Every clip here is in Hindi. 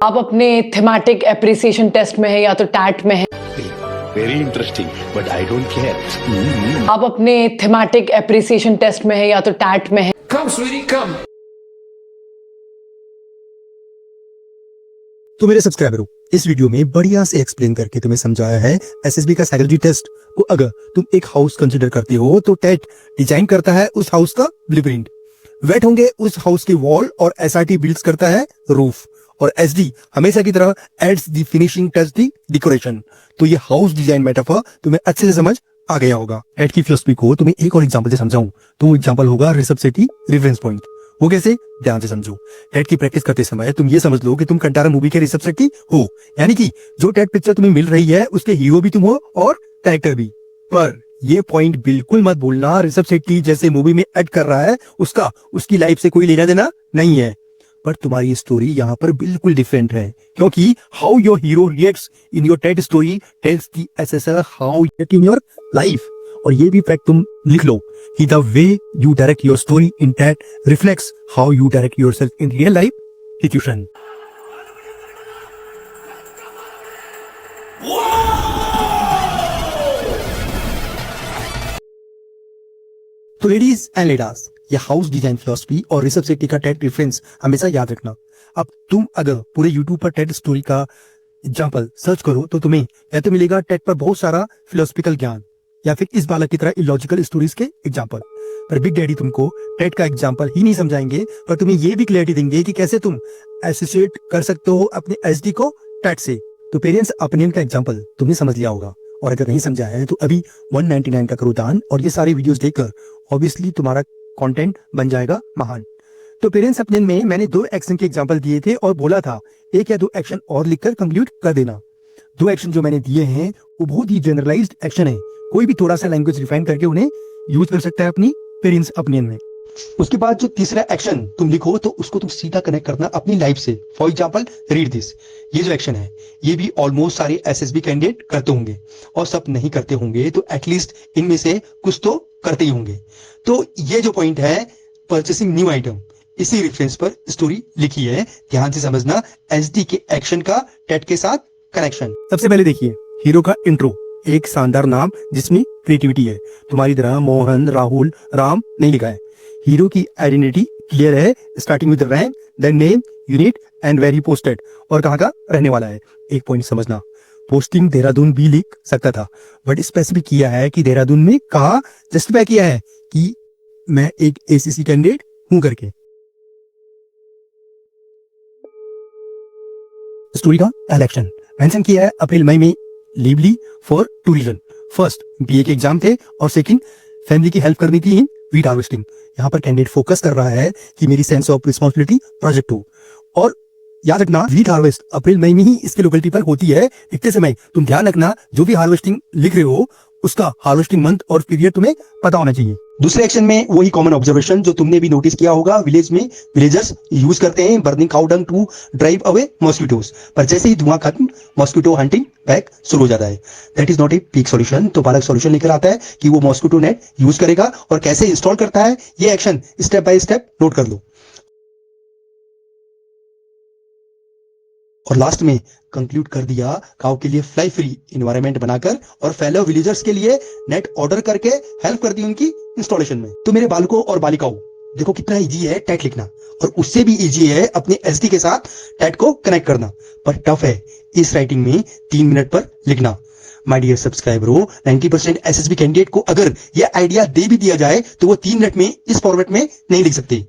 आप अपने थीमेटिक एप्रिसिएशन टेस्ट में है या तो टैट में है। Very interesting but I don't care. आप अपने थीमेटिक एप्रिसिएशन टेस्ट में है या तो टैट में है। कम स्वीटी कम। तो मेरे सब्सक्राइबर हो, इस वीडियो में बढ़िया से एक्सप्लेन करके तुम्हें समझाया है एसएसबी का साइकोलॉजी टेस्ट को अगर तुम एक हाउस कंसीडर करते हो तो टेट डिजाइन करता है उस हाउस का ब्लूप्रिंट, वेट होंगे उस हाउस के वॉल और एसआरटी बिल्ड्स करता है रूफ और एसडी हमेशा की तरह adds the finishing touch the decoration. तो ये हाउस डिजाइन मेटाफर तुम्हें अच्छे से समझ आ गया होगा। टेट की फिलॉसफी को तुम्हें एक और एग्जांपल से समझाऊं तो वो एग्जांपल होगा रिसेप्सिटी रेफरेंस पॉइंट। वो कैसे, ध्यान से समझो। टेट की प्रैक्टिस करते समय तुम ये समझ लो कि तुम कंटारा मूवी के रिसेप्सिटी हो, यानी कि जो टेट पिक्चर तुम्हें मिल रही है उसके हीरो भी तुम हो और कैरेक्टर भी। पर ये पॉइंट बिल्कुल मत भूलना, रिसेप्सिटी जैसे मूवी में एक्ट कर रहा है उसका उसकी लाइफ से कोई लेना देना नहीं है। पर तुम्हारी स्टोरी यहाँ पर बिल्कुल डिफरेंट है, क्योंकि how your hero reacts in your TAT story tells the assessor how you in your life. और ये भी फैक्ट तुम लिख लो कि the way you direct your story in TAT reflects how you direct yourself in real life situation. तो लेडीज एंड लेडास, ये हाउस डिजाइन फिलॉसफी और रिसेप्सिटी का टेट रेफरेंस हमेशा याद रखना। अब तुम अगर पूरे यूट्यूब पर टेट स्टोरी का एग्जांपल सर्च करो तो तुम्हें या तो मिलेगा टेट पर बहुत सारा फिलोसफिकल ज्ञान या फिर इस बालक की तरह इलॉजिकल स्टोरीज के एग्जांपल। पर बिग डैडी तुमको टेट का एग्जांपल ही नहीं समझाएंगे, पर तुम्हें ये भी क्लैरिटी देंगे कि कैसे तुम एसोसिएट कर सकते हो अपने एसडी को टेट से। तो पेरेंट्स अपनियन का एग्जांपल तुमने समझ लिया होगा, और अगर नहीं समझा है तो अभी 199 का करो दान और ये सारे वीडियोस देखकर ऑब्वियसली तुम्हारा कंटेंट बन जाएगा महान। तो पेरेंट्स अपनियन में मैंने 2 एक्शन के एग्जांपल दिए थे और बोला था 1 या 2 एक्शन और लिखकर कंक्लूड कर देना। 2 एक्शन जो मैंने दिए हैं वो बहुत ही जनरलाइज्ड एक्शन है, कोई भी थोड़ा सा लैंग्वेज रिफाइन करके उन्हें यूज कर सकता है अपनी पेरेंट्स अपनियन में। उसके बाद जो तीसरा एक्शन तुम लिखो तो उसको तुम सीधा कनेक्ट करना अपनी लाइफ से। For example read this. ये जो एक्शन है ये भी ऑलमोस्ट सारे एसएसबी कैंडिडेट करते होंगे, और सब नहीं करते होंगे तो एटलीस्ट इनमें से कुछ तो करते ही होंगे। तो ये जो पॉइंट है परचेसिंग न्यू आइटम, इसी रेफरेंस पर स्टोरी लिखी है। ध्यान से समझना एसडी के एक्शन का टेट के साथ कनेक्शन। सबसे पहले देखिए हीरो का इंट्रो, एक शानदार नाम जिसमें क्रिएटिविटी है। तुम्हारी तरह मोहन, राहुल, राम नहीं लिखा है। हीरो की आइडेंटिटी क्लियर है, starting with rank, then name, unit and where he posted, और कहाँ का रहने वाला है। एक पॉइंट समझना, पोस्टिंग देहरादून भी लिख सकता था बट स्पेसिफिक किया है कि देहरादून में कहा, जस्टिफाई किया है कि मैं एक एसीसी कैंडिडेट हूं करके। स्टोरी का इलेक्शन मेंशन किया है अप्रैल मई में लीवली फॉर 2 रीजन। फर्स्ट बीए के एग्जाम थे और सेकंड फैमिली की हेल्प करनी थी इन वीट हार्वेस्टिंग। यहाँ पर कैंडिडेट फोकस कर रहा है कि मेरी सेंस ऑफ रिस्पॉन्सिबिलिटी प्रोजेक्ट हो। और याद रखना वीट हार्वेस्ट अप्रैल मई में ही इसके लोकेलिटी पर होती है। लिखते समय तुम ध्यान रखना जो भी हार्वेस्टिंग लिख रहे हो उसका हार्वेस्टिंग मंथ और पीरियड तुम्हें पता होना चाहिए। दूसरे एक्शन में वही कॉमन ऑब्जर्वेशन जो तुमने भी नोटिस किया होगा, विलेज में विलेजर्स यूज करते हैं burning cow dung to drive away mosquitoes, पर जैसे ही धुआं खत्म मॉस्किटो हंटिंग बैक शुरू हो जाता है। That is not a peak solution. तो बालक सॉल्यूशन लेकर आता है कि वो मॉस्किटो नेट यूज करेगा और कैसे इंस्टॉल करता है ये action step by step note कर लो। और लास्ट में कंक्लूड कर दिया काउ के लिए फ्लाई फ्री इन्वायरमेंट बनाकर और फेलो विलेजर्स के लिए नेट ऑर्डर करके हेल्प कर दी उनकी इंस्टॉलेशन में। तो मेरे बालकों और बालिकाओं देखो कितना इजी है टेट लिखना, और उससे भी इजी है अपने एसडी के साथ टेट को कनेक्ट करना, पर टफ है इस राइटिंग में 3 मिनट पर लिखना। माय डियर सब्सक्राइबरों, 90% एसएसबी कैंडिडेट को अगर ये आइडिया दे भी दिया जाए तो वो 3 मिनट में इस फॉर्मेट में नहीं लिख सकते।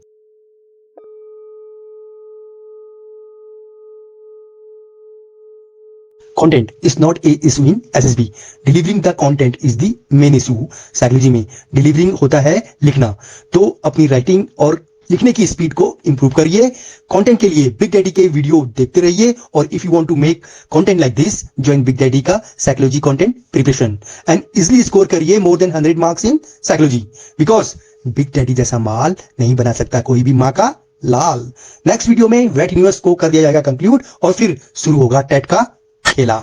Content is not a issue in SSB. Delivering the content is the main issue. Psychology में डिलीवरिंग होता है लिखना, तो अपनी राइटिंग और लिखने की स्पीड को इंप्रूव करिए। कंटेंट के लिए बिग डैडी के वीडियो देखते रहिए, और if you want to make content like this join big daddy का psychology content preparation and easily score करिए more than 100 marks in psychology, because big daddy जैसा माल नहीं बना सकता कोई भी माँ का लाल। नेक्स्ट वीडियो में वेट यूनिवर्स को कर दिया जाएगा कंक्लूड और फिर शुरू होगा टेट का खेला।